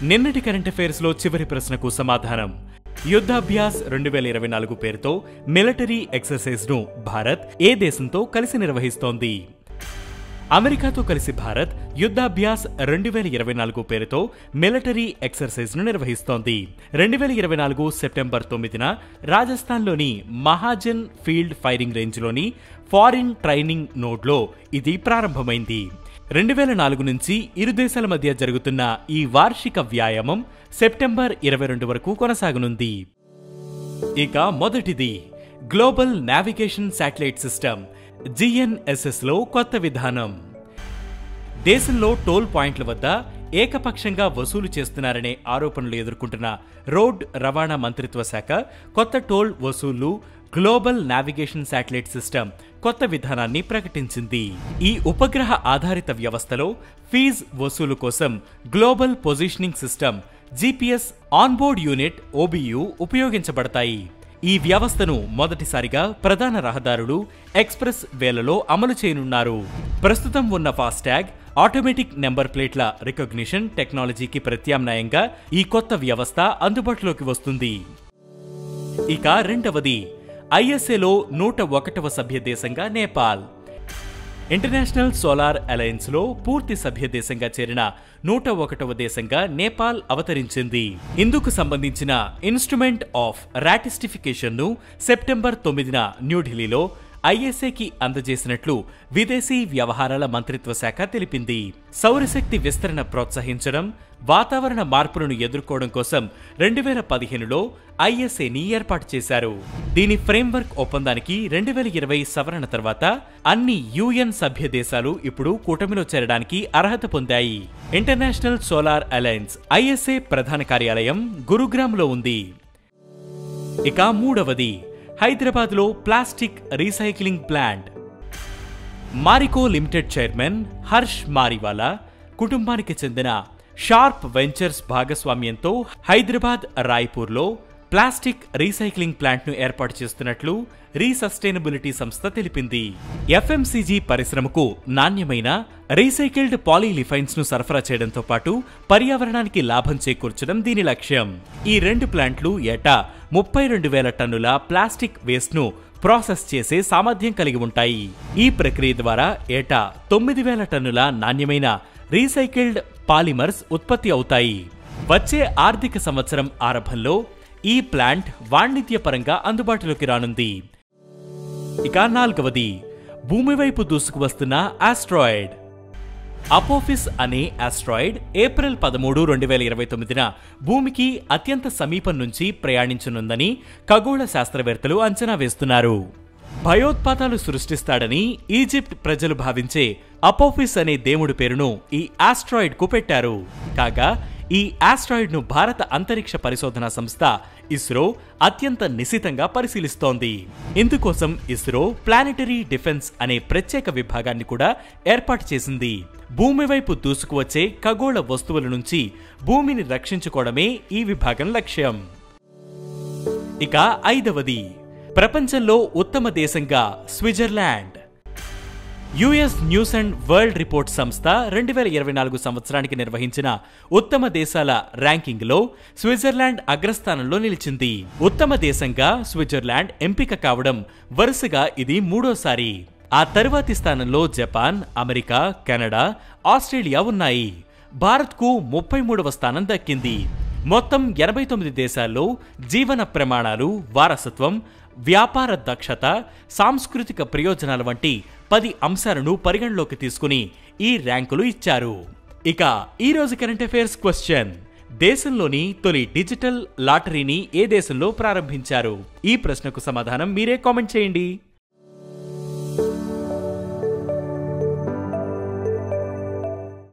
నిన్నటి current affairs లో చివరి ప్రశ్నకు సమాధానం. యుద్ధాభ్యాస్ 2024 పేరుతో మిలిటరీ ఎక్సర్సైజ్ ను భారత్ ఏ దేశంతో కలిసి నిర్వహిస్తోంది? అమెరికాతో కలిసి భారత్ యుద్ధాభ్యాస్ 2024 పేరుతో మిలిటరీ ఎక్సర్సైజ్ ను నిర్వహిస్తోంది. 2024 సెప్టెంబర్ 9న రాజస్థాన్లోని మహాజన్ ఫీల్డ్ ఫైరింగ్ రేంజ్లోని ఫారిన్ ట్రైనింగ్ నోడ్లో ఇది ప్రారంభమైంది. 2004 నుంచి ఇరు దేశాల మధ్య జరుగుతున్న ఈ వార్షిక వ్యాయామం సెప్టెంబర్ 22 వరకు కొనసాగనుంది. ఇక మొదటిది global navigation satellite system GNSS లో కొత్త విధానం. దేశంలో టోల్ పాయింట్ల వద్ద ఏకపక్షంగా వసూలు చేస్తున్నారనే ఆరోపణలు ఎదుర్కొంటున్న రోడ్ రవాణా మంత్రిత్వ శాఖ కొత్త టోల్ వసూళ్లు గ్లోబల్ నావిగేషన్ శాటిలైట్ సిస్టమ్ కొత్త విధానాన్ని ప్రకటించింది. ఈ ఉపగ్రహ ఆధారిత వ్యవస్థలో ఫీజ్ వసూలు కోసం global positioning system GPS onboard unit OBU ఉపయోగించబడతాయి. ఈ వ్యవస్థను మొదటిసారిగా ప్రధాన రహదారులు, ఎక్స్ప్రెస్ వేలలో అమలు చేయనున్నారు. ప్రస్తుతం ఉన్న ఫాస్టాగ్, ఆటోమేటిక్ నెంబర్ ప్లేట్ల రికగ్నిషన్ టెక్నాలజీకి ప్రత్యామ్నాయంగా ఈ కొత్త వ్యవస్థ అందుబాటులోకి వస్తుంది. ఇక రెండవది ISAలో 101వ సభ్య దేశంగా నేపాల్. ఇంటర్నేషనల్ సోలార్ అలయన్స్ లో పూర్తి సభ్య దేశంగా చేరిన 101వ దేశంగా నేపాల్ అవతరించింది. ఇందుకు సంబంధించిన ఇన్స్ట్రుమెంట్ ఆఫ్ రాటిస్టిఫికేషన్ ను సెప్టెంబర్ 9న న్యూఢిల్లీలో ISAకి అందజేసినట్లు విదేశీ వ్యవహారాల మంత్రిత్వ శాఖ తెలిపింది. సౌరశక్తి విస్తరణ ప్రోత్సహించడం, వాతావరణ మార్పులను ఎదుర్కోవడం కోసం 2015లో ISAని ఏర్పాటు చేశారు. దీని ఫ్రేమ్వర్క్ ఒప్పందానికి 2020 సవరణ తర్వాత అన్ని UN సభ్య దేశాలు ఇప్పుడు కూటమిలో చేరడానికి అర్హత పొందాయి. ఇంటర్నేషనల్ సోలార్ అలయన్స్ ISA ప్రధాన కార్యాలయం గురుగ్రామ్లో ఉంది. ఇక మూడవది హైదరాబాద్లో plastic recycling plant. Marico limited chairman Harsh Mariwala కుటుంబానికి చెందిన షార్ప్ వెంచర్స్ భాగస్వామ్యంతో హైదరాబాద్ రాయ్పూర్లో ప్లాస్టిక్ రీసైక్లింగ్ ప్లాంట్ ను ఏర్పాటు చేస్తున్నట్లు రీసస్టైనబిలిటీ సంస్థ తెలిపింది. FMCG పరిశ్రమకు నాణ్యమైన రీసైకిల్డ్ పాలీలిఫైన్స్ ను సరఫరా చేయడంతో పాటు పర్యావరణానికి లాభం చేకూర్చడం దీని లక్ష్యం. ఈ రెండు ప్లాంట్లు ఏటా 32,000 టన్నుల ప్లాస్టిక్ వేస్ట్ ను ప్రాసెస్ చేసే సామర్థ్యం కలిగి ఉంటాయి. ఈ ప్రక్రియ ద్వారా ఏటా 9,000 టన్నుల నాణ్యమైన రీసైకిల్డ్ పాలిమర్స్ ఉత్పత్తి అవుతాయి. వచ్చే ఆర్థిక సంవత్సరం ఆరంభంలో ఈ ప్లాంట్ వాణిజ్యపరంగా అందుబాటులోకి రానుంది. ఇక నాలుగవది భూమి వైపు దూసుకువస్తున్న ఆస్ట్రాయిడ్. అపోఫిస్ అనే ఆస్ట్రాయిడ్ ఏప్రిల్ 13, 2029న భూమికి అత్యంత సమీపం నుంచి ప్రయాణించనుందని ఖగోళ శాస్త్రవేత్తలు అంచనా వేస్తున్నారు. భయోత్పాతాలు సృష్టిస్తాడని ఈజిప్ట్ ప్రజలు భావించే అపోఫిస్ అనే దేవుడి పేరును ఈ ఆస్ట్రాయిడ్ కు పెట్టారు. కాగా ఈ ఆస్ట్రాయిడ్ ను భారత అంతరిక్ష పరిశోధనా సంస్థ ఇస్రో అత్యంత నిశితంగా పరిశీలిస్తోంది. ఇందుకోసం ఇస్రో ప్లానెటరీ డిఫెన్స్ అనే ప్రత్యేక విభాగాన్ని కూడా ఏర్పాటు చేసింది. భూమి వైపు దూసుకువచ్చే ఖగోళ వస్తువుల నుంచి భూమిని రక్షించుకోవడమే ఈ విభాగం లక్ష్యం. ఇక ఐదవది ప్రపంచంలో ఉత్తమ దేశంగా Switzerland. US news and world report సంస్థ 2024 సంవత్సరానికి నిర్వహించిన ఉత్తమ దేశాల ర్యాంకింగ్లో స్విట్జర్లాండ్ అగ్రస్థానంలో నిలిచింది. ఉత్తమ దేశంగా స్విట్జర్లాండ్ ఎంపిక కావడం వరుసగా ఇది మూడోసారి. ఆ తరువాతి స్థానంలో జపాన్, అమెరికా, కెనడా, ఆస్ట్రేలియా ఉన్నాయి. భారత్కు 33వ స్థానం దక్కింది. మొత్తం 89 దేశాల్లో జీవన ప్రమాణాలు, వారసత్వం, వ్యాపార దక్షత, సాంస్కృతిక ప్రయోజనాల వంటి 10 అంశాలను పరిగణలోకి తీసుకుని ఈ ర్యాంకులు ఇచ్చారు. ఇక ఈ రోజు కరెంట్ అఫైర్స్ క్వశ్చన్: దేశంలోని తొలి డిజిటల్ లాటరీని ఏ దేశంలో ప్రారంభించారు? ఈ ప్రశ్నకు సమాధానం మీరే కామెంట్ చేయండి.